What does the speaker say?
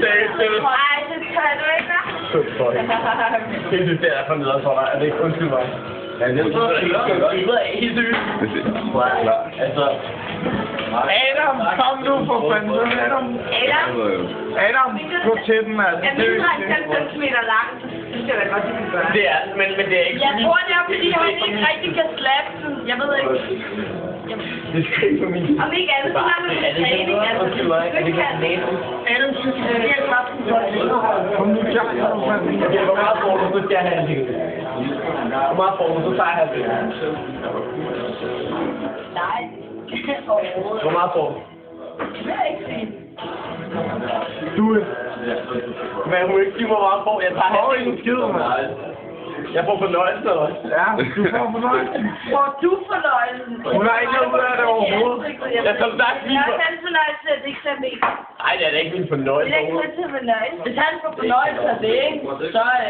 Nej, det tør du ikke, hva'? Det synes jeg er for nederen for dig. Er det ikke? Undskyld mig. Ja, det er helt seriøst. Altså... Adam, kom nu for fanden. Adam, gå til den, altså. Jeg ved, at 90 cm lang, så synes jeg vel godt, det kan gøre. Det er, men det er ikke... Jeg tror, det er, fordi han ikke rigtig kan slappe den. Jeg ved ikke. Det skal ikke for min... Om ikke andet, så er det træning. Undskyld mig, er det ikke sådan? Adam, synes jeg, det er kraften for det. Kom nu, Jack, for fanden. Okay, hvor meget får du, så skal jeg have en ting. Hvor meget får du, så tager jeg det. Nej. Hvor meget får du? Det er ikke fint. Du... Men hun ikke sige, hvor meget får. Jeg tager Får ikke en skid, mand. Jeg får fornøjelse også. Ja, du får fornøjelsen. Får du fornøjelsen? Hun har ikke noget ud af det overhovedet. Jeg har sagt lige Jeg for... har den fornøjelse, at det ikke er med. Nej, det er da ikke min fornøjelse. Det er ikke til fornøjelse. Hvis han får fornøjelse af det, ikke? Så